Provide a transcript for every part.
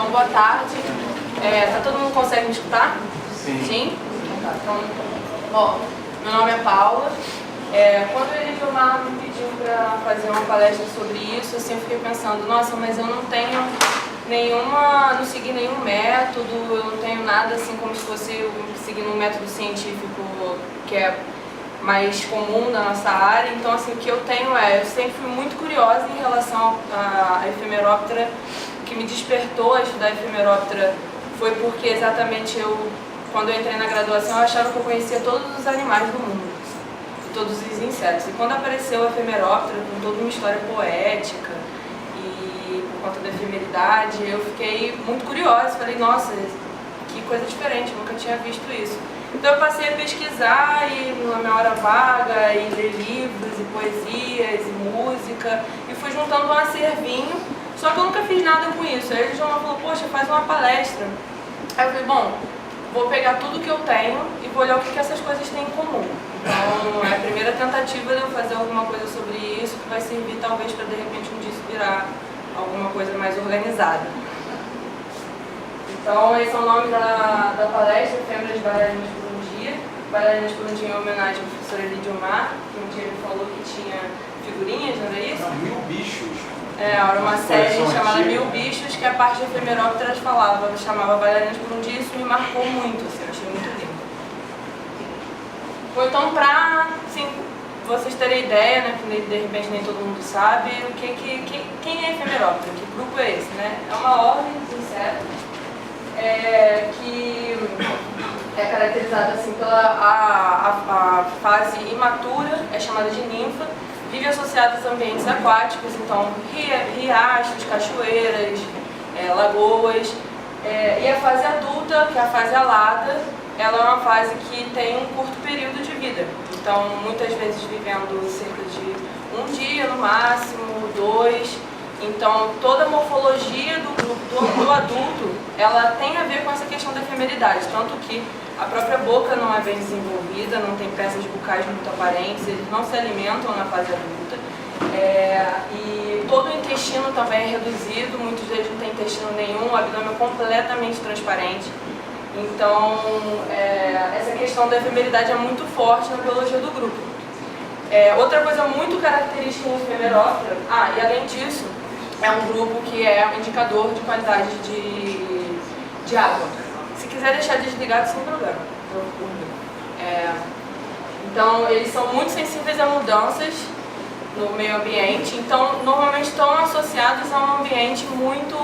Então, boa tarde. Tá todo mundo consegue me escutar? Sim. Sim? Então, bom, meu nome é Paula. Quando o Eligomar me pediu para fazer uma palestra sobre isso, assim, eu fiquei pensando, nossa, mas eu não tenho não segui nenhum método, eu não tenho nada assim como se fosse eu seguindo um método científico que é mais comum na nossa área. Então, assim, o que eu tenho eu sempre fui muito curiosa em relação à efemeróptera. O que me despertou a estudar efemeróptera foi porque exatamente quando eu entrei na graduação, eu achava que eu conhecia todos os animais do mundo, e todos os insetos. E quando apareceu a efemeróptera, com toda uma história poética, e por conta da efemeridade, eu fiquei muito curiosa. Falei, nossa, que coisa diferente, eu nunca tinha visto isso. Então eu passei a pesquisar e na minha hora vaga, e ler livros, e poesias, e música, e fui juntando um acervinho, só que eu nunca fiz nada com isso. Aí ele já falou, poxa, faz uma palestra. Aí eu falei, bom, vou pegar tudo que eu tenho e vou olhar o que essas coisas têm em comum. Então é a primeira tentativa de eu fazer alguma coisa sobre isso, que vai servir talvez para de repente um dia isso virar alguma coisa mais organizada. Então esse é o nome da palestra, Efêmeras Bailarinas por um Dia. Bailarinas por um Dia em homenagem ao professor Eligomar, que um dia ele falou que tinha figurinhas, não era isso? Não, 1000 bichos. Era uma série chamada 1000 Bichos, que a parte de efemerópteras chamava Bailarinas por um Dia, e isso me marcou muito, assim, eu achei muito lindo. Ou então, para vocês terem ideia, né, que de repente nem todo mundo sabe, quem é efemeróptera, que grupo é esse, né? É uma ordem de insetos que é caracterizada assim pela a fase imatura, é chamada de ninfa, vive associadas a ambientes aquáticos, então riachos, cachoeiras, lagoas, e a fase adulta, que é a fase alada, ela é uma fase que tem um curto período de vida, então muitas vezes vivendo cerca de um dia no máximo, 2. Então toda a morfologia do adulto, ela tem a ver com essa questão da efemeridade, tanto que a própria boca não é bem desenvolvida, não tem peças bucais muito aparentes, eles não se alimentam na fase adulta, e todo o intestino também é reduzido, muitos deles não têm intestino nenhum, o abdômen é completamente transparente. Então essa questão da efemeridade é muito forte na biologia do grupo. Outra coisa muito característica em efemeróptera, e além disso, é um grupo que é um indicador de qualidade de água. Se quiser deixar desligado, sem problema. Então, eles são muito sensíveis a mudanças no meio ambiente, então normalmente estão associados a um ambiente muito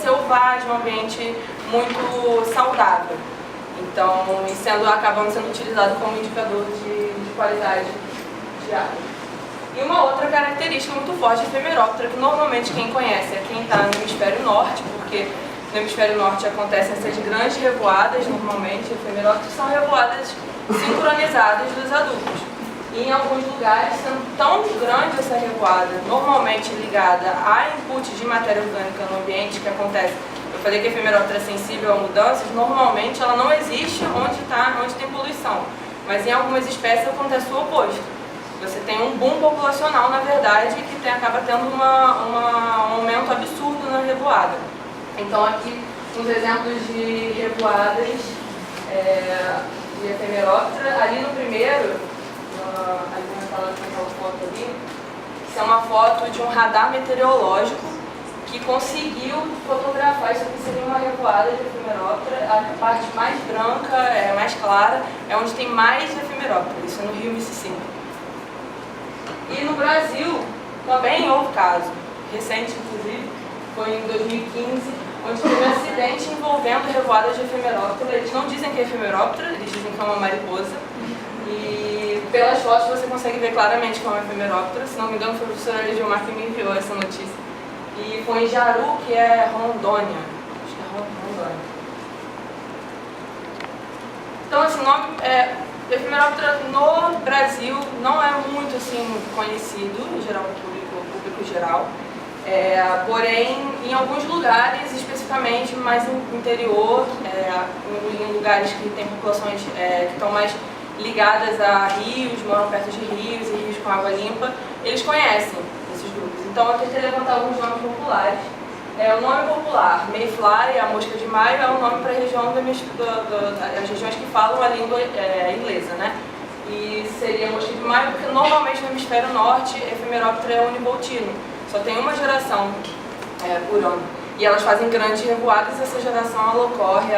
selvagem, um ambiente muito saudável. Então, acabando sendo utilizado como indicador de qualidade de água. E uma outra característica muito forte da efemeróptera, que normalmente quem conhece é quem está no hemisfério norte, porque no hemisfério norte acontecem essas grandes revoadas, normalmente, efemerópteras são revoadas sincronizadas dos adultos. E em alguns lugares, sendo tão grande essa revoada, normalmente ligada a input de matéria orgânica no ambiente, que acontece, eu falei que a efemeróptera é sensível a mudanças, normalmente ela não existe onde tem poluição, mas em algumas espécies acontece o oposto. Você tem um boom populacional, na verdade, que acaba tendo um aumento absurdo na revoada. Então aqui, uns exemplos de revoadas de efemeróptera. Ali no primeiro, ali naquela foto ali, isso é uma foto de um radar meteorológico que conseguiu fotografar. Isso aqui seria uma revoada de efemeróptera. A parte mais branca, mais clara, é onde tem mais efemeróptera. Isso é no Rio Mississippi. E no Brasil também houve caso, recente inclusive, foi em 2015, onde teve um acidente envolvendo revoadas de efemeróptera. Eles não dizem que é efemeróptera, eles dizem que é uma mariposa. E pelas fotos você consegue ver claramente que é uma efemeróptera. Se não me engano, foi o professor Eligomar que me enviou essa notícia. E foi em Jaru, que é Rondônia. Acho que é Rondônia. Então, assim, o nome efemeróptera no Brasil não é muito assim conhecido, em geral, no público geral. Porém, em alguns lugares, especificamente mais no interior, em lugares que têm populações que estão mais ligadas a rios, moram perto de rios e rios com água limpa, eles conhecem esses grupos. Então eu tentei levantar alguns nomes populares. O nome popular, Mayfly, a mosca de maio, é um nome para a região das regiões que falam a língua inglesa, né? E seria a mosca de maio porque normalmente no hemisfério norte, Ephemeroptera é univoltino, só tem uma geração por ano. E elas fazem grandes revoadas e essa geração ela ocorre,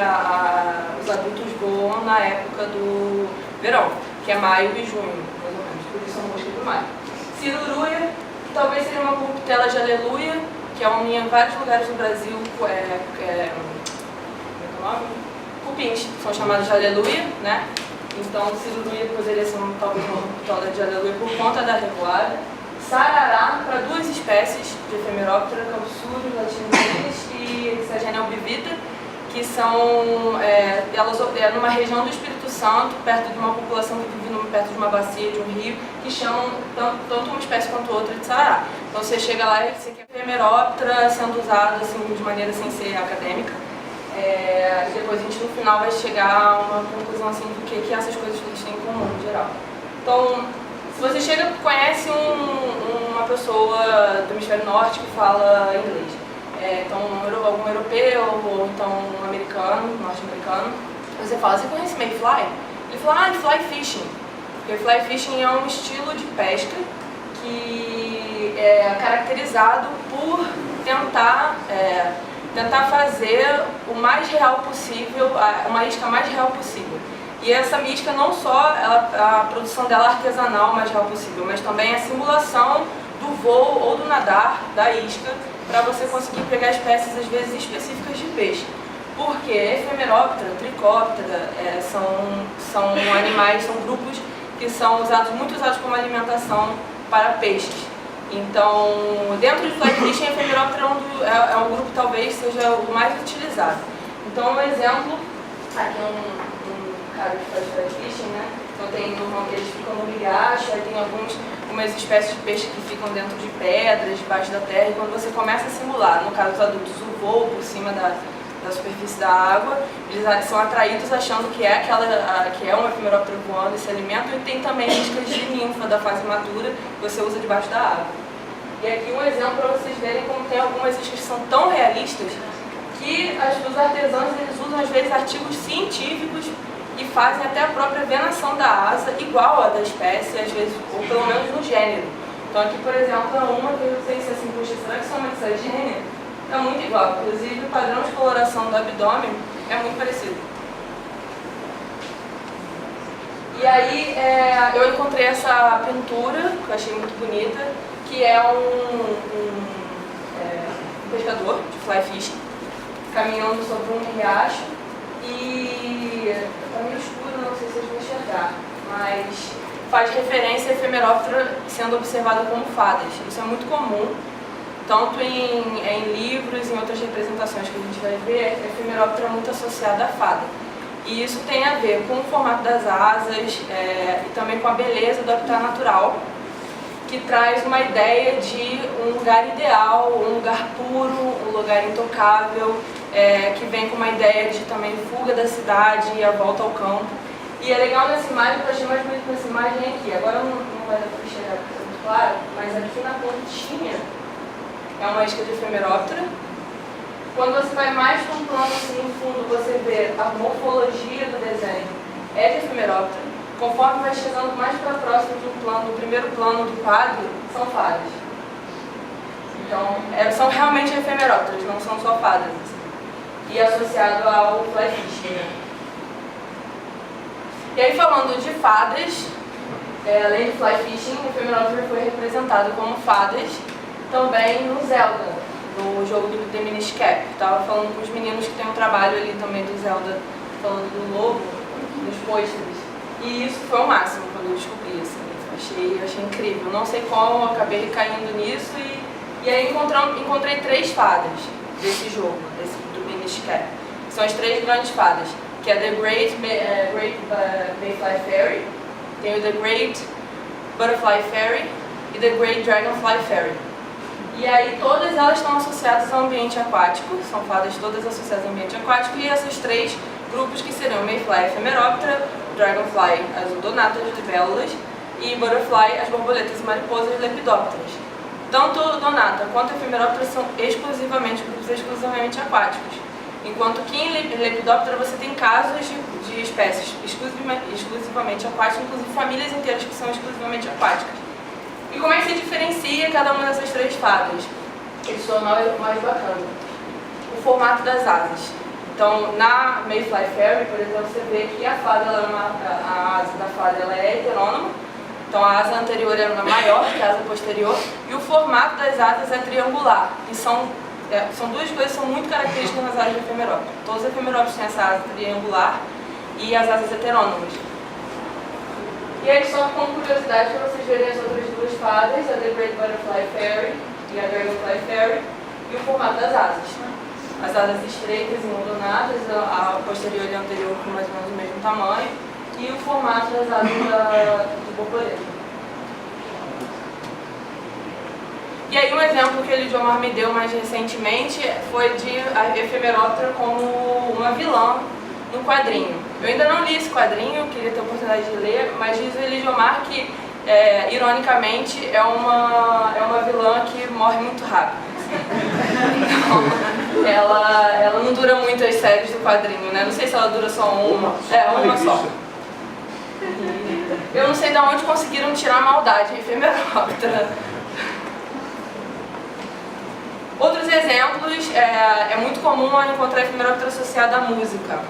os adultos voam na época do verão, que é maio e junho, mais ou menos, por isso é a mosca de maio. Ciruruia, que talvez seria uma corruptela de aleluia, que é uma em vários lugares do Brasil, como é o nome? Cupins, são chamados de aleluia, né? Então, ciruruia poderia ser talvez uma corruptela de aleluia por conta da revoada. Sarará, para duas espécies de Ephemeroptera, Campsurius latinilis e Hexagenia albivita, que são elas numa região do Espírito Santo, perto de uma população que vive perto de uma bacia, de um rio, que chamam tanto uma espécie quanto outra de sarará. Então você chega lá e você quer Ephemeroptera sendo usado assim, de maneira sem ser acadêmica. E depois a gente no final vai chegar a uma conclusão assim, do que essas coisas têm em comum em geral. Então, se você chega e conhece uma pessoa do hemisfério norte que fala inglês, então algum europeu ou então um americano, norte-americano, você fala, você conhece Mayfly? Ele fala, fly fishing. Porque fly fishing é um estilo de pesca que é caracterizado por tentar fazer o mais real possível, uma isca mais real possível. E essa isca não só a produção dela artesanal o mais real possível, mas também a simulação do voo ou do nadar da isca para você conseguir pegar espécies às vezes específicas de peixe. Porque Ephemeroptera, Trichoptera são animais, são grupos que são muito usados como alimentação para peixes. Então, dentro de fly fishing, Ephemeroptera é um grupo talvez seja o mais utilizado. Então, um exemplo, aqui um cara que faz fly fishing, né? Então eles ficam no riacho, aí tem algumas espécies de peixe que ficam dentro de pedras, debaixo da terra, e quando você começa a simular, no caso dos adultos, o voo por cima da superfície da água, eles são atraídos achando que é uma Ephemeroptera voando e se alimentam, e tem também iscas de ninfa da fase matura que você usa debaixo da água. E aqui um exemplo para vocês verem como tem algumas iscas que são tão realistas que os artesãos eles usam às vezes artigos científicos e fazem até a própria venação da asa igual à da espécie, às vezes, ou pelo menos no gênero. Então aqui, por exemplo, é uma que eu sei se assim, puxa, será que são uma Hexagenia? É muito igual, inclusive o padrão de coloração do abdômen é muito parecido. E aí eu encontrei essa pintura, que eu achei muito bonita, que é um pescador de fly fishing, caminhando sobre um riacho. E está meio escuro, não sei se vocês vão enxergar, mas faz referência a Ephemeroptera sendo observada como fadas. Isso é muito comum, tanto em livros e em outras representações que a gente vai ver, a Ephemeroptera é muito associada à fada. E isso tem a ver com o formato das asas e também com a beleza do habitat natural, que traz uma ideia de um lugar ideal, um lugar puro, um lugar intocável, que vem com uma ideia de também fuga da cidade e a volta ao campo. E é legal nessa imagem, eu achei mais bonito nessa imagem aqui. Agora não vai dar para enxergar muito claro, mas aqui na pontinha é uma isca de Ephemeroptera. Quando você vai mais para um plano assim no fundo, você vê a morfologia do desenho é de Ephemeroptera. Conforme vai chegando mais para próximo do primeiro plano do quadro, são fadas. Então, são realmente Ephemeropteras, não são só fadas. E associado ao fly fishing. E aí, falando de fadas, além de fly fishing, o Ephemeroptera foi representado como fadas também no Zelda, no jogo do The Minish Cap. Estava falando com os meninos que tem um trabalho ali também do Zelda, falando do lobo, nos pôsteres. E isso foi o máximo quando eu descobri, assim, achei incrível. Não sei como, eu acabei caindo nisso e aí encontrei 3 fadas desse jogo, do Minish Cap. São as 3 grandes fadas, que é The Great Mayfly Fairy, tem o The Great Butterfly Fairy e The Great Dragonfly Fairy. E aí todas elas estão associadas ao ambiente aquático, são fadas todas associadas ao ambiente aquático, e essas 3 grupos que seriam Mayfly Ephemeroptera, Dragonfly as odonatas libélulas e Butterfly as borboletas e mariposas lepidópteras. Tanto Donata quanto Ephemeroptera são grupos exclusivamente aquáticos, enquanto que em Lepidoptera você tem casos de espécies exclusivamente aquáticas, inclusive famílias inteiras que são exclusivamente aquáticas. E como é que se diferencia cada uma dessas três fadas? Isso é o mais bacana. O formato das asas. Então, na Mayfly Fairy, por exemplo, você vê que a asa da fada ela é heterônoma. Então, a asa anterior é maior que a asa posterior. E o formato das asas é triangular. E são duas coisas que são muito características nas asas de Ephemeroptera. Todos os Ephemeropteros têm essa asa triangular e as asas heterônomas. E aí, só com curiosidade, para vocês verem as outras duas fadas, a The Great Butterfly Fairy e a Dragonfly Fairy, e o formato das asas. As asas estreitas e onduladas, a posterior e a anterior com mais ou menos o mesmo tamanho, e o formato das asas do borboleta. E aí um exemplo que o Elidiomar me deu mais recentemente foi de a Ephemeroptera como uma vilã no quadrinho. Eu ainda não li esse quadrinho, queria ter a oportunidade de ler, mas diz o Elidiomar que, ironicamente, é uma vilã que morre muito rápido. Então, ela não dura muito as séries do quadrinho, né? Não sei se ela dura só uma. Uma só. Eu não sei de onde conseguiram tirar a maldade em Ephemeroptera. Outros exemplos, é muito comum encontrar Ephemeroptera associada à música,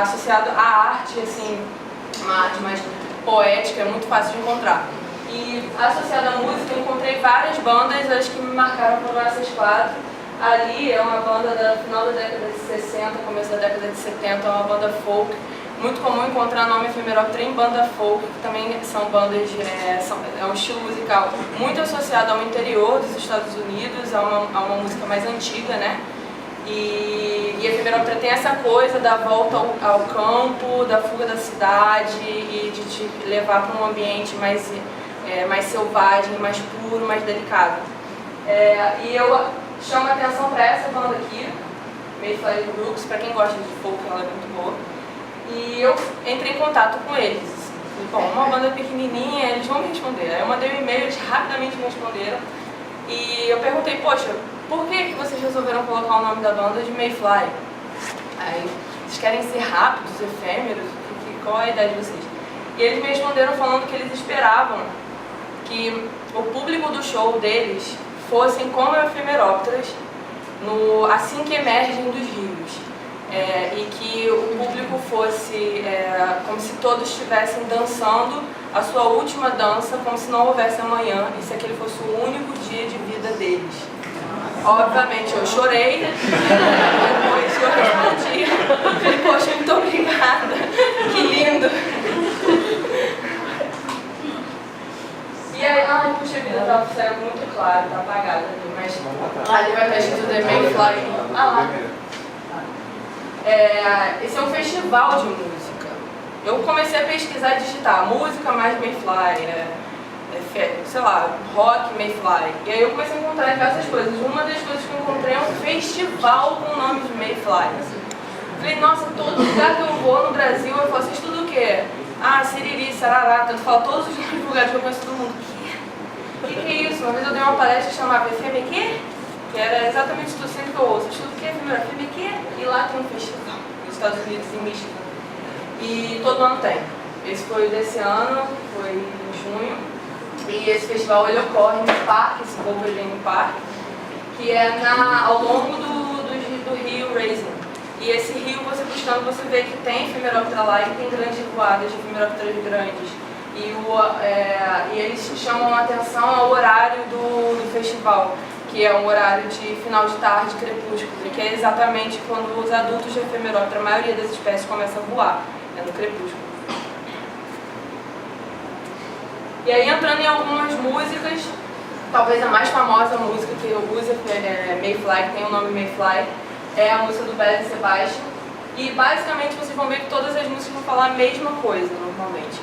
associado à arte, assim, uma arte mais poética, é muito fácil de encontrar. E associado à música, eu encontrei várias bandas, as que me marcaram foram essas quatro. Ali é uma banda do final da década de 60, começo da década de 70, é uma banda folk. Muito comum encontrar nome Ephemeroptera em banda folk, que também são bandas, é um estilo musical muito associado ao interior dos Estados Unidos, a uma música mais antiga, né? E Ephemeroptera tem essa coisa da volta ao campo, da fuga da cidade e de te levar para um ambiente mais selvagem, mais puro, mais delicado. E eu chamo a atenção para essa banda aqui, Mayfly Brooks, para quem gosta de folk, ela é muito boa. E eu entrei em contato com eles. Bom, uma banda pequenininha, eles vão me responder. Aí eu mandei um e-mail, eles rapidamente me responderam. E eu perguntei, poxa, por que vocês resolveram colocar o nome da banda de Mayfly? Aí, vocês querem ser rápidos, efêmeros? Qual é a ideia de vocês? E eles me responderam falando que eles esperavam que o público do show deles fossem como efemerópteras assim que emergem dos rios. E que o público fosse como se todos estivessem dançando a sua última dança, como se não houvesse amanhã, e se aquele fosse o único dia de vida deles. Obviamente eu chorei, depois eu respondi, falei, poxa, muito obrigada, que lindo. E aí, puxa vida, tá o céu muito claro, tá apagado ali, mas ali vai estar escrito The Mayfly. Esse é um festival de música. Eu comecei a pesquisar e digitar música mais Mayfly, sei lá, rock Mayfly. E aí eu comecei a encontrar diversas coisas. Uma das coisas que eu encontrei é um festival com o nome de Mayfly. Falei, nossa, todo lugar que eu vou no Brasil, eu falo, você estuda o quê? Siriri, sarará, tanto falo todos os lugares que eu conheço todo mundo. O que é isso? Uma vez eu dei uma palestra que chamava FMQ, que era exatamente isso sempre que eu ouço. Estudo o quê? FMQ? E lá tem um festival, nos Estados Unidos, em Michigan. E todo ano tem. Esse foi o desse ano, foi em junho. E esse festival ele ocorre no parque, esse Wolverine Park, que é ao longo do rio Raisin. E esse rio, você buscando, você vê que tem Ephemeroptera lá e tem grandes voadas de Ephemeropteras grandes. E eles chamam a atenção ao horário do festival, que é um horário de final de tarde, crepúsculo, que é exatamente quando os adultos de Ephemeroptera, a maioria das espécies, começa a voar, no crepúsculo. E aí, entrando em algumas músicas, talvez a mais famosa música que eu uso Mayfly, que tem o nome Mayfly, é a música do Belle Sebastian. E basicamente vocês vão ver que todas as músicas vão falar a mesma coisa, normalmente.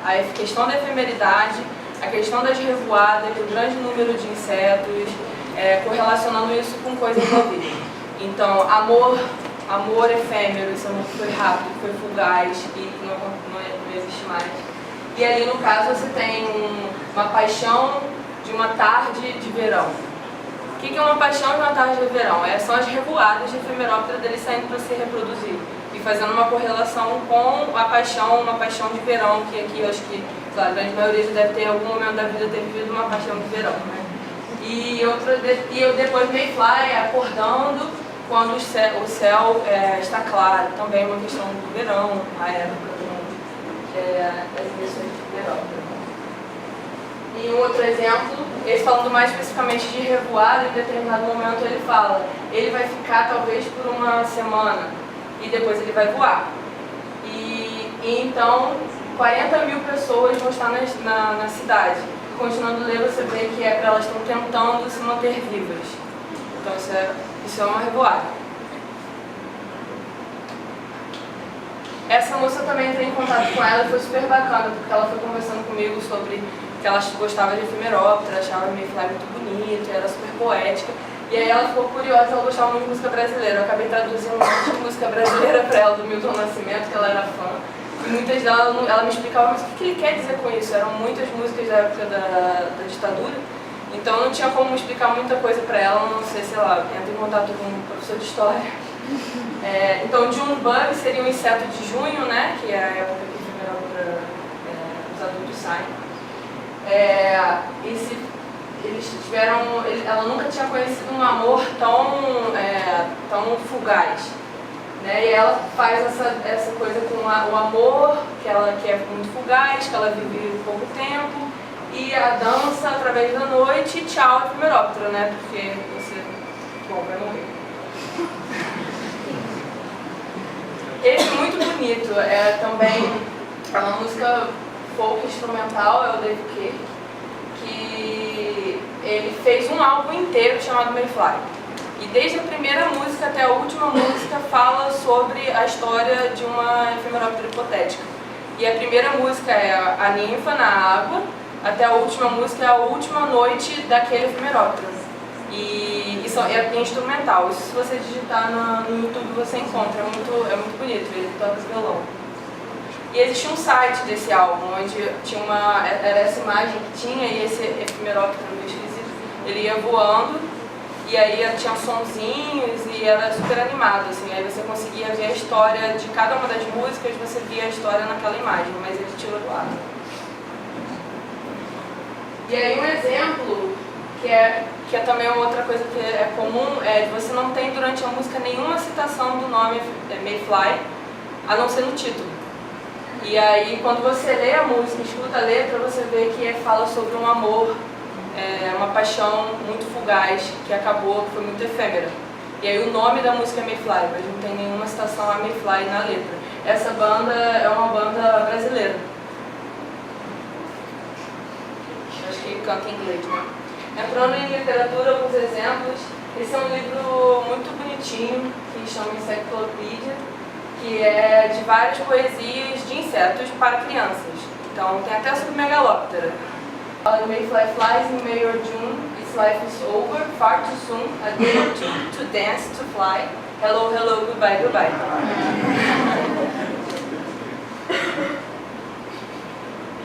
A questão da efemeridade, a questão das revoadas, o grande número de insetos, correlacionando isso com coisas da vida. Então, amor efêmero, esse amor que foi rápido, que foi fugaz e não existe mais. E ali, no caso, você tem uma paixão de uma tarde de verão. O que é uma paixão de uma tarde de verão? São as revoadas de efemeróptera dele saindo para se reproduzir e fazendo uma correlação com a paixão, uma paixão de verão, que aqui eu acho que, claro, a grande maioria já deve ter em algum momento da vida ter vivido uma paixão de verão, né? E eu depois Mayfly acordando quando o céu está claro, também uma questão do verão, a época das emissões de verão. E um outro exemplo, esse falando mais especificamente de revoada, em determinado momento ele fala, ele vai ficar talvez por uma semana e depois ele vai voar. E então 40 mil pessoas vão estar na cidade. Continuando a ler, você vê que elas estão tentando se manter vivas. Então isso é uma revoada. Essa moça também entrei em contato com ela e foi super bacana, porque ela foi conversando comigo sobre que ela gostava de efemeróptera, achava a Mayfly muito bonita, era super poética. E aí ela ficou curiosa, ela gostava muito de música brasileira. Eu acabei traduzindo um monte de música brasileira para ela, do Milton Nascimento, que ela era fã. E muitas delas, ela me explicava, mas o que ele quer dizer com isso? Eram muitas músicas da época da ditadura, então não tinha como explicar muita coisa para ela, não sei, sei lá, entra em contato com um professor de história. Então, Junebug seria o inseto de junho, né, que é a época que os adultos saem. Ela nunca tinha conhecido um amor tão fugaz. Né? E ela faz essa coisa com o amor, que é muito fugaz, que ela vive pouco tempo, e a dança através da noite, e tchau, efemeróptera, né? Porque você, vai morrer. Esse é muito bonito, também uma música folk instrumental, é o Dave Kirk, que ele fez um álbum inteiro chamado Mayfly. E desde a primeira música até a última música fala sobre a história de uma efemeróptera hipotética. E a primeira música é a ninfa na água, até a última música é a última noite daquele efemeróptero. E isso é instrumental. Isso, se você digitar no YouTube você encontra, é muito bonito, ele toca esse violão. E existia um site desse álbum, onde era essa imagem que tinha, e esse efemeróptero meio esquisito, ele ia voando. E aí tinha sonzinhos e era super animado, assim, aí você conseguia ver a história de cada uma das músicas, você via a história naquela imagem, mas ele tirou do ar. E aí um exemplo, que é também outra coisa que é comum, você não tem durante a música nenhuma citação do nome Mayfly, a não ser no título. E aí quando você lê a música, escuta a letra, você vê que fala sobre um amor, uma paixão muito fugaz, que acabou, que foi muito efêmera. E aí o nome da música é Mayfly, mas não tem nenhuma citação a Mayfly na letra. Essa banda é uma banda brasileira. Acho que canta em inglês, né? Entrando em literatura, alguns exemplos. Esse é um livro muito bonitinho, que chama Insectolopedia, que é de várias poesias de insetos para crianças. Então tem até sobre megalóptera. Mayfly flies in May or June, its life is over, far too soon, a day or two to dance, to fly, hello, hello, goodbye, goodbye.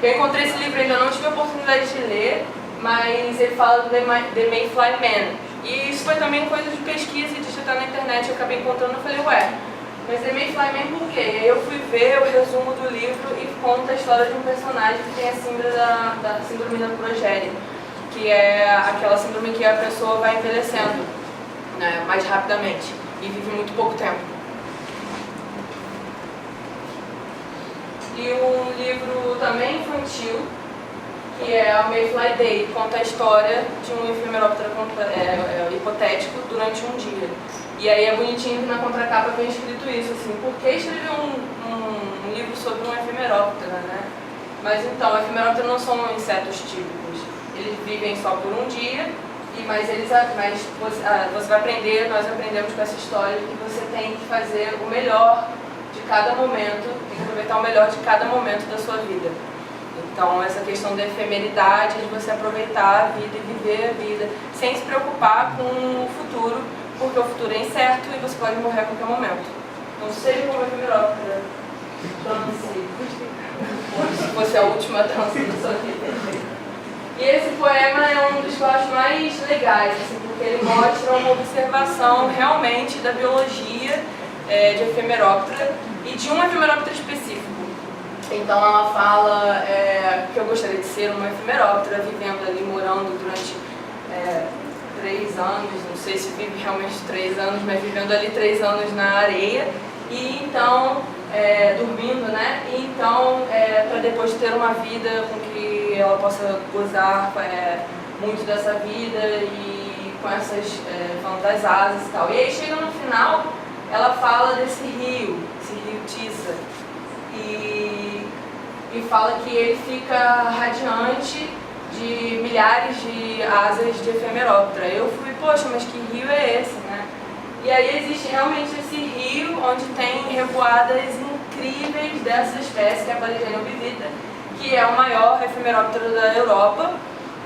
Eu encontrei esse livro, ainda não tive a oportunidade de ler, mas ele fala do The Mayfly Man. E isso foi também coisa de pesquisa e digitar na internet, eu acabei encontrando e falei, ué, mas The Mayfly Man por quê? Aí eu fui ver o resumo do livro e conta a história de um personagem que tem a síndrome da síndrome da progénie, que é aquela síndrome que a pessoa vai envelhecendo, né, mais rapidamente e vive muito pouco tempo. E um livro também infantil, que é o Mayfly Day, conta a história de um efemeróptero hipotético durante um dia. E aí é bonitinho que na contracapa vem escrito isso, assim, por que escrever um livro sobre um efemeróptero, né? Mas então, efemerópteros não são insetos típicos, eles vivem só por um dia, mas você vai aprender, nós aprendemos com essa história que você tem que fazer o melhor de cada momento, tem que aproveitar o melhor de cada momento da sua vida. Então, essa questão da efemeridade, de você aproveitar a vida e viver a vida, sem se preocupar com o futuro, porque o futuro é incerto e você pode morrer a qualquer momento. Não seja como efemeróptera, dance, como se fosse a última dança da sua vida. E esse poema é um mais legais, assim, porque ele mostra uma observação realmente da biologia de Ephemeroptera e de um Ephemeroptera específico. Então ela fala que eu gostaria de ser uma Ephemeroptera, vivendo ali, morando durante 3 anos, não sei se vive realmente 3 anos, mas vivendo ali 3 anos na areia, e então, dormindo, né? E então, para depois ter uma vida com que ela possa gozar muito dessa vida e com essas, falando das asas e tal. E aí chega no final, ela fala desse rio Tissa, e fala que ele fica radiante de milhares de asas de Ephemeroptera. Eu fui, poxa, mas que rio é esse, né? E aí existe realmente esse rio onde tem revoadas incríveis dessa espécie, que é a Baleigenia obivita, que é o maior Ephemeroptera da Europa.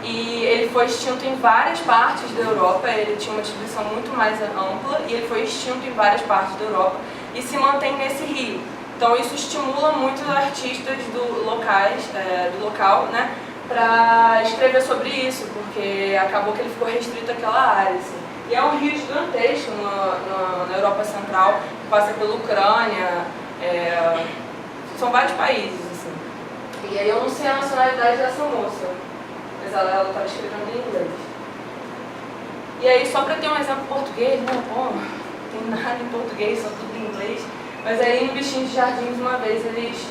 E ele foi extinto em várias partes da Europa, ele tinha uma distribuição muito mais ampla, e ele foi extinto em várias partes da Europa e se mantém nesse rio. Então isso estimula muitos artistas do local, né, para escrever sobre isso, porque acabou que ele ficou restrito àquela área. Assim. E é um rio gigantesco na Europa Central, passa pela Ucrânia, são vários países. Assim. E aí eu não sei a nacionalidade dessa moça, mas ela estava escrevendo em inglês. E aí, só para ter um exemplo português, né, bom, não tem nada em português, só tudo em inglês, mas aí no Bichinhos de Jardins, uma vez, eles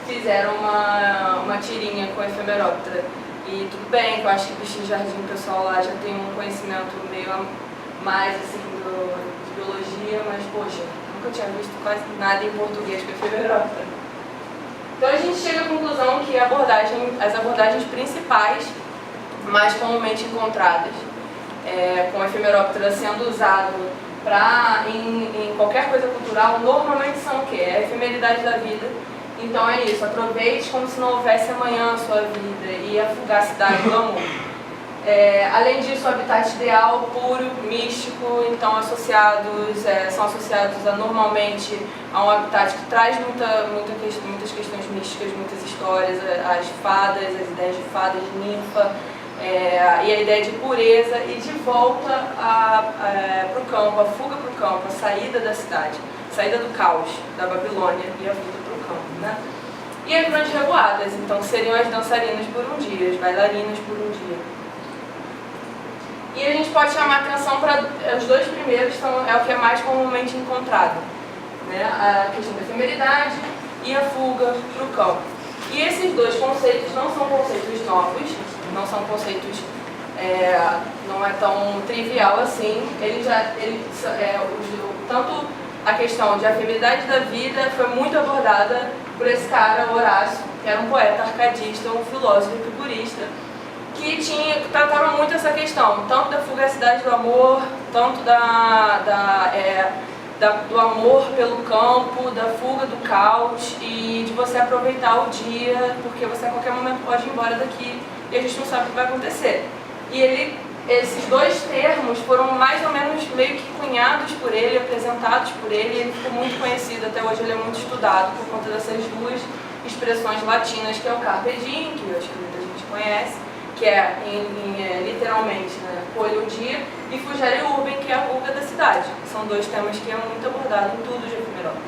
fizeram uma tirinha com Ephemeroptera. E tudo bem, que eu acho que Bichinhos de Jardim, o pessoal lá já tem um conhecimento meio mais, assim, de biologia, mas, poxa, nunca tinha visto quase nada em português com Ephemeroptera. Então a gente chega à conclusão que as abordagens principais, mais comumente encontradas, com a Ephemeroptera sendo usado em qualquer coisa cultural, normalmente são o quê? É a efemeridade da vida. Então é isso, aproveite como se não houvesse amanhã a sua vida e a fugacidade do amor. Além disso, o habitat ideal, puro, místico, então são associados normalmente a um habitat que traz muitas questões místicas, muitas histórias, as fadas, as ideias de fadas, de ninfa, e a ideia de pureza e de volta para o campo, a fuga para o campo, a saída da cidade, saída do caos da Babilônia e a fuga para o campo, né? E as grandes revoadas, então, que seriam as dançarinas por um dia, as bailarinas por um dia. E a gente pode chamar atenção para os dois primeiros, é o que é mais comumente encontrado, né? A questão da efemeridade e a fuga para o campo. E esses dois conceitos não são conceitos novos, não são conceitos, não é tão trivial assim. Tanto a questão de efemeridade da vida foi muito abordada por esse cara, Horácio, que era um poeta arcadista, um filósofo epicurista, que tratava muito essa questão, tanto da fugacidade do amor, tanto do amor pelo campo, da fuga do caos e de você aproveitar o dia, porque você a qualquer momento pode ir embora daqui e a gente não sabe o que vai acontecer. E esses dois termos foram mais ou menos meio que cunhados por ele, apresentados por ele, e ele ficou muito conhecido, até hoje ele é muito estudado por conta dessas duas expressões latinas, que é o carpe diem, que eu acho que muita gente conhece, que é literalmente, né, colhe o dia, e fugere urbem, que é a fuga da cidade. São dois temas que é muito abordado em tudo de Ephemeroptera.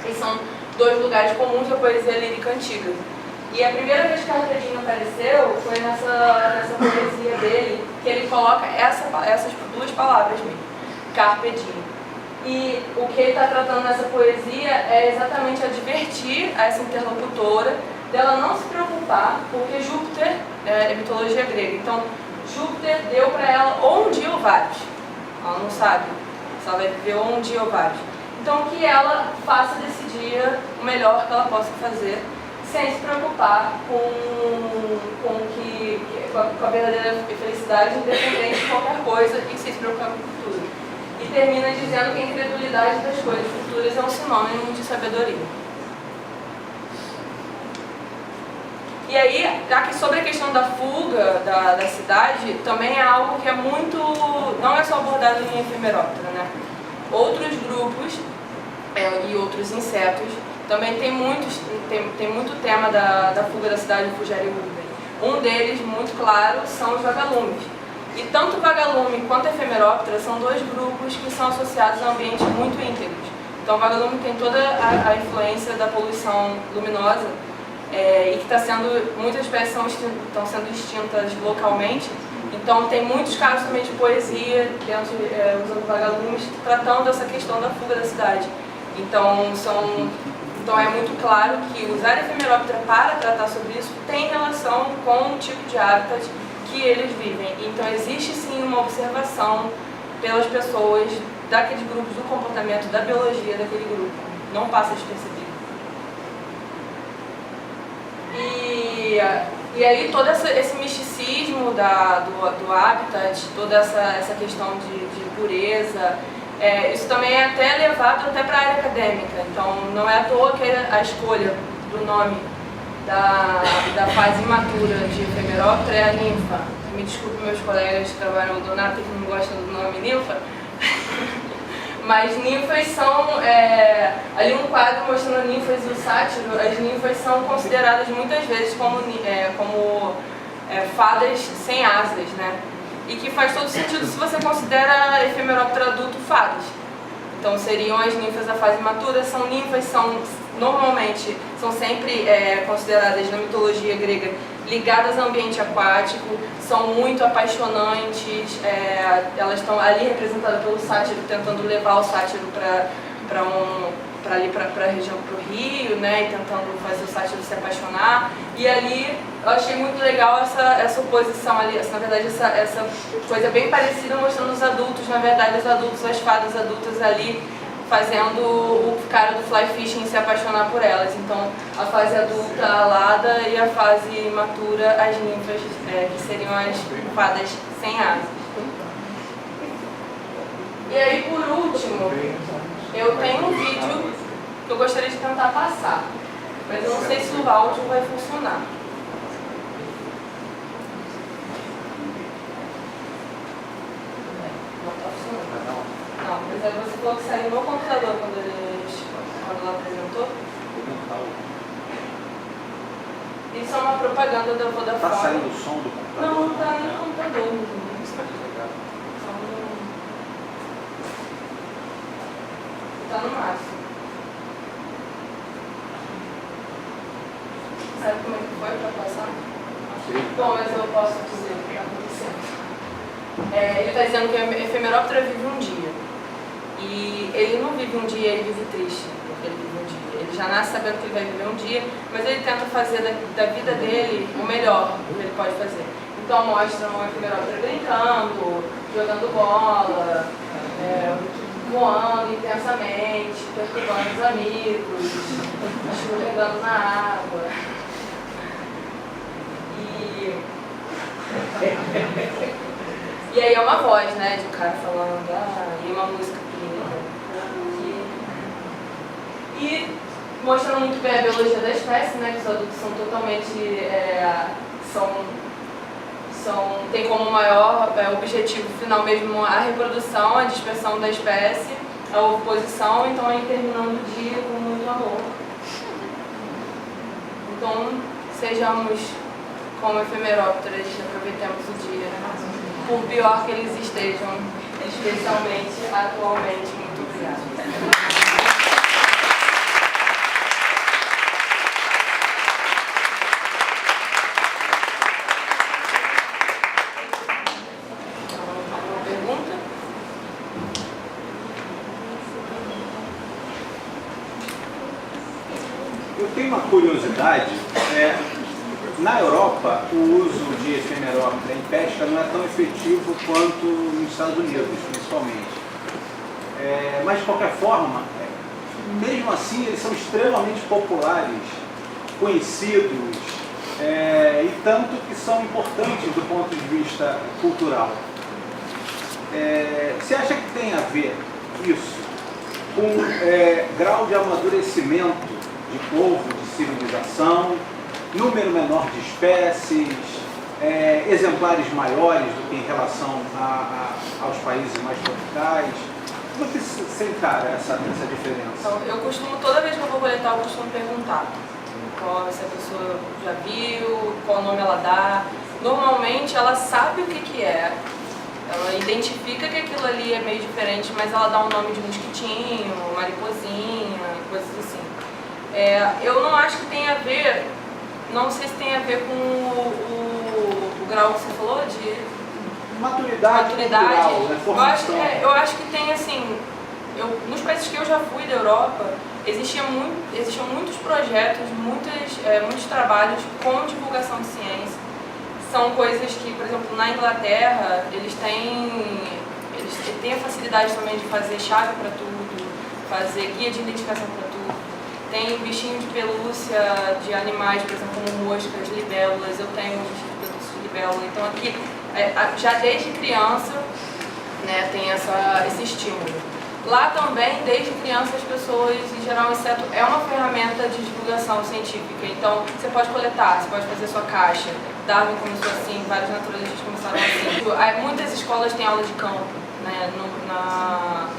E são dois lugares comuns da poesia lírica antiga. E a primeira vez que Carpe diem apareceu foi nessa poesia dele, que ele coloca essas duas palavras mesmo, Carpe diem. E o que ele está tratando nessa poesia é exatamente advertir a essa interlocutora dela não se preocupar, porque Júpiter é mitologia grega, então Júpiter deu para ela ou um dia ou vários, ela não sabe se ela vai viver ou um dia ou vários. Então que ela faça desse dia o melhor que ela possa fazer, sem se preocupar com a verdadeira felicidade, independente de qualquer coisa, e sem se preocupar com o futuro. E termina dizendo que a incredulidade das coisas futuras é um sinônimo de sabedoria. E aí, aqui sobre a questão da fuga da cidade, também é algo que é muito... não é só abordado em Ephemeroptera, né? Outros grupos e outros insetos também tem muito tema da fuga da cidade, fugere urbem. Um deles, muito claro, são os vagalumes. E E tanto o vagalume quanto a efemeróptera são dois grupos que são associados a ambientes muito íntegros. Então o vagalume tem toda a influência da poluição luminosa e que muitas espécies estão sendo extintas localmente. Então tem muitos casos também de poesia usando vagalumes tratando essa questão da fuga da cidade. Então é muito claro que usar a efemeróptera para tratar sobre isso tem relação com o tipo de hábitat que eles vivem. Então existe sim uma observação pelas pessoas daqueles grupos do comportamento, da biologia daquele grupo. Não passa despercebido. E aí todo esse misticismo do habitat, toda essa questão de pureza, isso também é até levado até para a área acadêmica. Então não é à toa que a escolha do nome da fase imatura de efemeróptera é a ninfa. Me desculpe meus colegas que trabalham no Donato que não gostam do nome ninfa. Mas ninfas são, ali um quadro mostrando ninfas e o sátiro, as ninfas são consideradas muitas vezes como fadas sem asas, né? E que faz todo sentido se você considera efemeróptera adulto fadas. Então seriam as ninfas da fase imatura, são ninfas, normalmente são sempre consideradas na mitologia grega ligadas ao ambiente aquático, são muito apaixonantes, elas estão ali representadas pelo sátiro, tentando levar o sátiro para a região, para o rio, né, e tentando fazer o sátiro se apaixonar. E ali eu achei muito legal essa oposição ali, na verdade essa coisa bem parecida mostrando os adultos, na verdade os adultos, as fadas adultas ali fazendo o cara do fly fishing se apaixonar por elas. Então a fase adulta a alada e a fase imatura as ninfas, que seriam as fadas sem asas. E aí por último, eu tenho um vídeo que eu gostaria de tentar passar, mas eu não sei se o áudio vai funcionar. Não está funcionando. Não, mas aí você falou que saiu no computador quando ela apresentou? Isso é uma propaganda da Vodafone. Está saindo o som do computador? Não, não está no computador. Está desligado. Está no máximo. Sabe como é que foi para passar? Sim. Bom, mas eu posso dizer o que está acontecendo. Ele está dizendo que a efemeróptera vive um dia. E ele não vive um dia, ele vive triste, porque ele vive um dia. Ele já nasce sabendo que ele vai viver um dia, mas ele tenta fazer da vida dele o melhor que ele pode fazer. Então mostra uma efemeróptera brincando, jogando bola, voando intensamente, perturbando os amigos, escorregando na água. E aí é uma voz, né, de um cara falando, e uma música linda. E mostrando muito bem a biologia da espécie, né, que os adultos são totalmente, tem como maior objetivo final mesmo a reprodução, a dispersão da espécie, a oposição, então aí terminando o dia com muito amor. Então, sejamos como efemerópteras e aproveitemos o dia, por pior que eles estejam, especialmente atualmente. Muito obrigada. Eu tenho uma curiosidade. Na Europa, o uso de efemeróptera em pesca não é tão efetivo quanto nos Estados Unidos, principalmente. Mas, de qualquer forma, mesmo assim, eles são extremamente populares, conhecidos, e tanto que são importantes do ponto de vista cultural. Você acha que tem a ver isso com grau de amadurecimento de povo, de civilização, número menor de espécies, exemplares maiores do que em relação aos países mais tropicais? Como é que você encara essa diferença? Então, eu costumo, toda vez que eu vou coletar, eu costumo perguntar se a pessoa já viu, qual nome ela dá. Normalmente ela sabe o que é, ela identifica que aquilo ali é meio diferente, mas ela dá um nome de mosquitinho, mariposinha, coisas assim. Eu não acho que tem a ver, não sei se tem a ver com o grau que você falou de maturidade. Cultural, né? Eu acho que tem assim, nos países que eu já fui da Europa, existiam muitos projetos, muitos trabalhos com divulgação de ciência. São coisas que, por exemplo, na Inglaterra, eles têm a facilidade também de fazer chave para tudo, fazer guia de identificação para tudo. Tem bichinho de pelúcia de animais, por exemplo, como moscas, libélulas. Eu tenho um bichinho de pelúcia de libélula. Então aqui, já desde criança, né, tem esse estímulo. Lá também, desde criança, as pessoas, em geral, o inseto é uma ferramenta de divulgação científica. Então, você pode coletar, você pode fazer sua caixa. Darwin começou assim, vários naturalistas começaram assim. Muitas escolas têm aula de campo, né? Na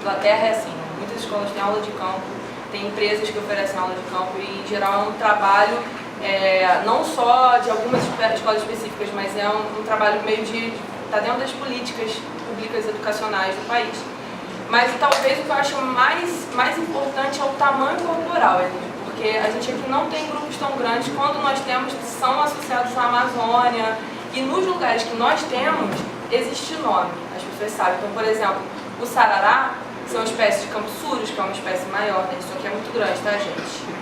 Inglaterra é assim, né? Muitas escolas têm aula de campo, tem empresas que oferecem aula de campo e, em geral, é um trabalho, não só de algumas escolas específicas, mas é um trabalho meio está dentro das políticas públicas educacionais do país. Mas talvez o que eu acho mais importante é o tamanho corporal, porque a gente aqui não tem grupos tão grandes quando nós temos que são associados à Amazônia, e nos lugares que nós temos, existe nome, as pessoas sabem. Então, por exemplo, o sarará são espécies de campos-suros, que é uma espécie maior, né? Isso aqui é muito grande, tá, gente?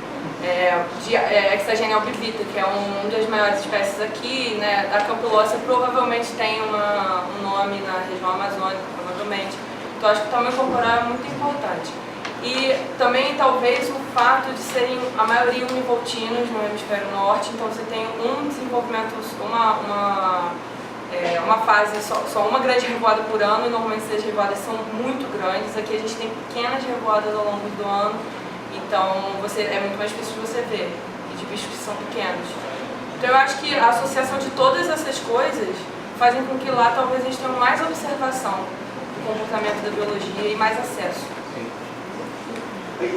Hexagenia albivita, que é uma das maiores espécies aqui, né? A campulócea provavelmente tem um nome na região amazônica, provavelmente. Então acho que o tamanho corporal é muito importante. E também talvez o fato de serem a maioria univoltinos no hemisfério norte, então você tem um desenvolvimento, uma fase, só uma grande revoada por ano, e normalmente essas revoadas são muito grandes. Aqui a gente tem pequenas revoadas ao longo do ano. Então, é muito mais difícil de você ver, e de bichos que são pequenos. Então, eu acho que a associação de todas essas coisas fazem com que lá talvez eles tenham mais observação do comportamento da biologia e mais acesso. Sim.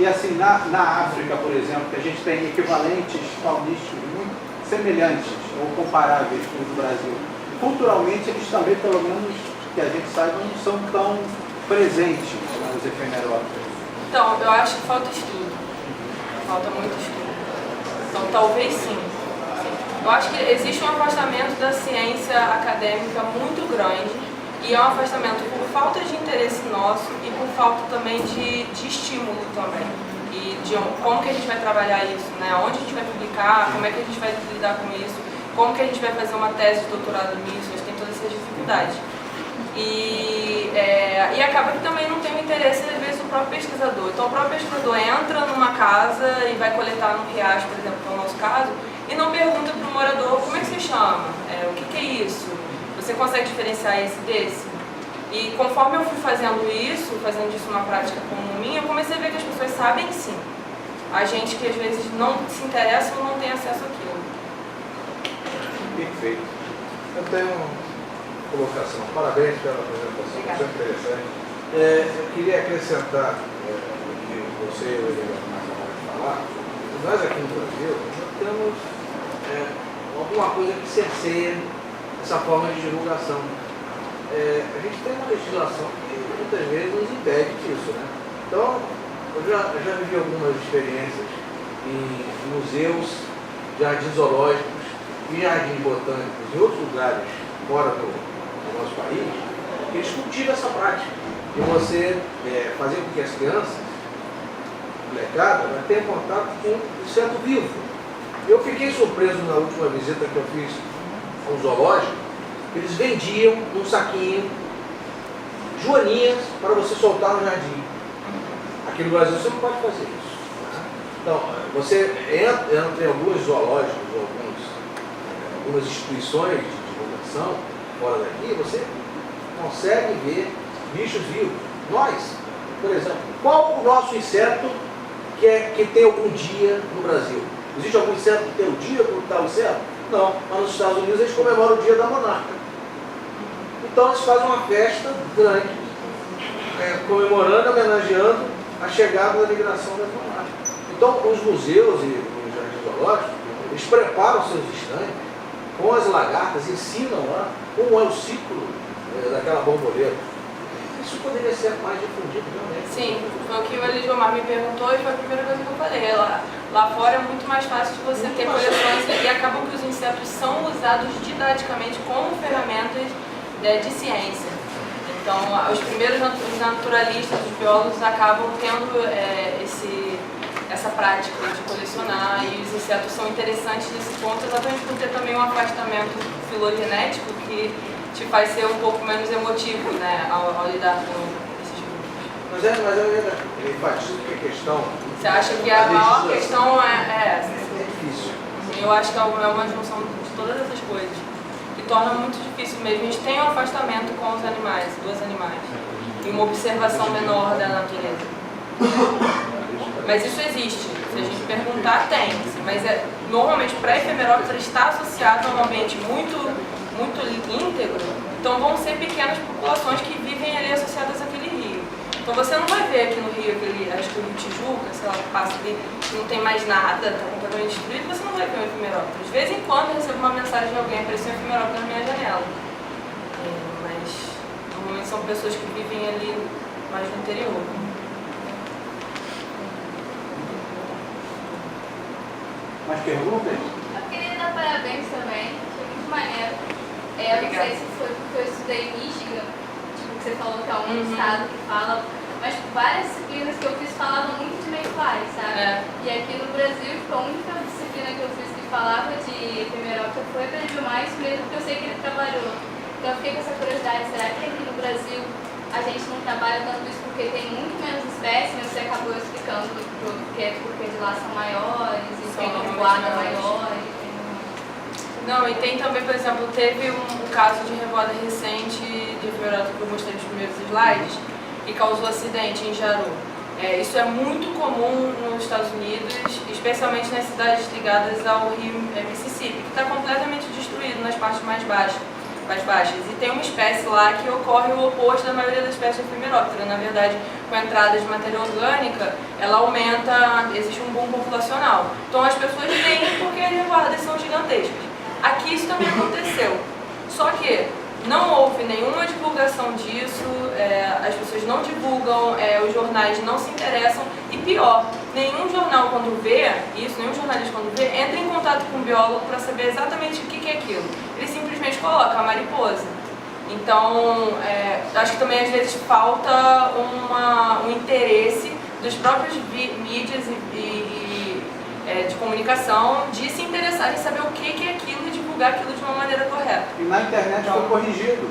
E assim, na África, por exemplo, que a gente tem equivalentes faunísticos muito semelhantes ou comparáveis com os do Brasil, culturalmente eles também, pelo menos que a gente saiba, não são tão presentes nos efemerópteros. Então, eu acho que falta estudo. Falta muito estudo. Então, talvez sim. Eu acho que existe um afastamento da ciência acadêmica muito grande, e é um afastamento por falta de interesse nosso e por falta também de estímulo também. E de como que a gente vai trabalhar isso, né? Onde a gente vai publicar, como é que a gente vai lidar com isso, como que a gente vai fazer uma tese de doutorado nisso. A gente tem todas essas dificuldades. E acaba que também não tem o interesse, às vezes, do próprio pesquisador. Então, o próprio pesquisador entra numa casa e vai coletar num riacho, por exemplo, que é o nosso caso, e não pergunta para o morador como é que você chama, o que é isso, você consegue diferenciar esse desse? E conforme eu fui fazendo disso uma prática como minha, eu comecei a ver que as pessoas sabem sim. A gente que às vezes não se interessa ou não tem acesso àquilo. Perfeito. Eu tenho colocação. Parabéns pela apresentação, muito interessante. Eu queria acrescentar o que você e o Eliane acabaram de falar. Nós aqui no Brasil não temos alguma coisa que cerceia essa forma de divulgação. A gente tem uma legislação que muitas vezes nos impede disso, né? Então, eu já vivi algumas experiências em museus, jardins zoológicos e jardins botânicos em outros lugares fora do nosso país, que eles cultivam essa prática de você fazer com que as crianças, molecada, tenham contato com o inseto vivo. Eu fiquei surpreso na última visita que eu fiz a um zoológico, eles vendiam num saquinho joaninhas para você soltar no jardim. Aqui no Brasil você não pode fazer isso. Tá? Então, você entra em alguns zoológicos, algumas instituições de divulgação fora daqui, você consegue ver bichos vivos. Nós, por exemplo, qual o nosso inseto que tem algum dia no Brasil? Existe algum inseto que tem o dia para tal inseto? Não, mas nos Estados Unidos eles comemoram o dia da monarca. Então eles fazem uma festa grande, comemorando, homenageando a chegada da migração das monarcas. Então os museus e os jardins zoológicos, eles preparam seus estandes com as lagartas, ensinam lá como é o ciclo daquela borboleta. Isso poderia ser mais difundido realmente. Sim, foi o que o Eligomar me perguntou e foi a primeira coisa que eu falei. Lá fora é muito mais fácil de você ter coleções e acabam que os insetos são usados didaticamente como ferramentas de ciência. Então, os primeiros naturalistas, os biólogos, acabam tendo essa prática de colecionar, e os insetos são interessantes nesse ponto, exatamente por ter também um afastamento filogenético que te faz ser um pouco menos emotivo, né, ao lidar com esses grupos. Mas eu enfatizo que a questão... Você acha que a maior questão é difícil? Eu acho que é uma junção de todas essas coisas, que torna muito difícil mesmo. A gente tem um afastamento com os animais, dos animais, e uma observação menor da natureza. Mas isso existe, se a gente perguntar, tem. Mas normalmente para a efemeróptera está associado a um ambiente muito íntegro, então vão ser pequenas populações que vivem ali associadas àquele rio. Então você não vai ver aqui no rio, acho que o rio Tijuca, sei lá, que passa ali, não tem mais nada, está completamente destruído, você não vai ver um efemeróptero. De vez em quando eu recebo uma mensagem de alguém, apareceu um efemeróptero na minha janela. Mas normalmente são pessoas que vivem ali mais no interior. Mais perguntas? Eu queria dar parabéns também, foi muito maneiro. Eu não sei se foi porque eu estudei em Michigan, tipo, que você falou que é um estado que fala, mas várias disciplinas que eu fiz falavam muito de mayfly, sabe? E aqui no Brasil, tipo, a única disciplina que eu fiz que falava de efemeróptera foi para Eligomar, isso mesmo que eu sei que ele trabalhou. Então eu fiquei com essa curiosidade, será que aqui no Brasil a gente não trabalha tanto isso porque tem muito menos espécies, você acabou explicando porque de lá são maiores, e tem uma revoada maior. Não, e tem também, por exemplo, teve um caso de revoada recente de efemeróptera que eu mostrei nos primeiros slides e causou acidente em Jaru. Isso é muito comum nos Estados Unidos, especialmente nas cidades ligadas ao rio Mississippi, que está completamente destruído nas partes mais baixas. E tem uma espécie lá que ocorre o oposto da maioria das espécies de efemeróptera. Na verdade, com a entrada de matéria orgânica, ela aumenta, existe um boom populacional. Então as pessoas vêm porque as revoadas são gigantescas. Aqui isso também aconteceu, só que não houve nenhuma divulgação disso, as pessoas não divulgam, os jornais não se interessam, e pior, nenhum jornal quando vê isso, nenhum jornalista quando vê, entra em contato com o biólogo para saber exatamente o que é aquilo. Ele simplesmente coloca a mariposa. Então, acho que também às vezes falta um interesse dos próprios mídias de comunicação de se interessar em saber o que é aquilo e divulgar aquilo de uma maneira correta. E na internet foi corrigido.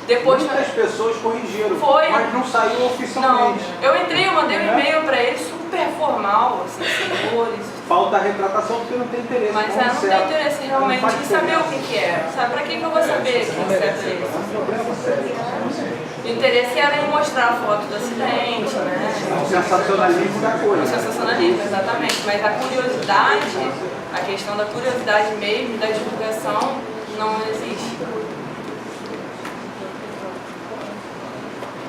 Depois muitas pessoas corrigiram, foi, mas não saiu oficialmente. Não, eu mandei um e-mail para eles super formal, assim, senhores. Falta a retratação porque não tem interesse. Mas não tem interesse realmente em saber o que é. Sabe, para que eu vou saber que inseto é esse? O interesse era em mostrar a foto do acidente, né? O sensacionalismo da coisa. O sensacionalismo, exatamente. Mas a curiosidade, a questão da curiosidade mesmo, da divulgação, não existe.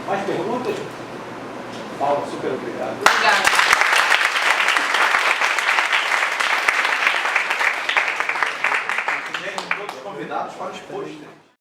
Mais perguntas? Paulo, super obrigado. Obrigada. Todos convidados para os pôsteres.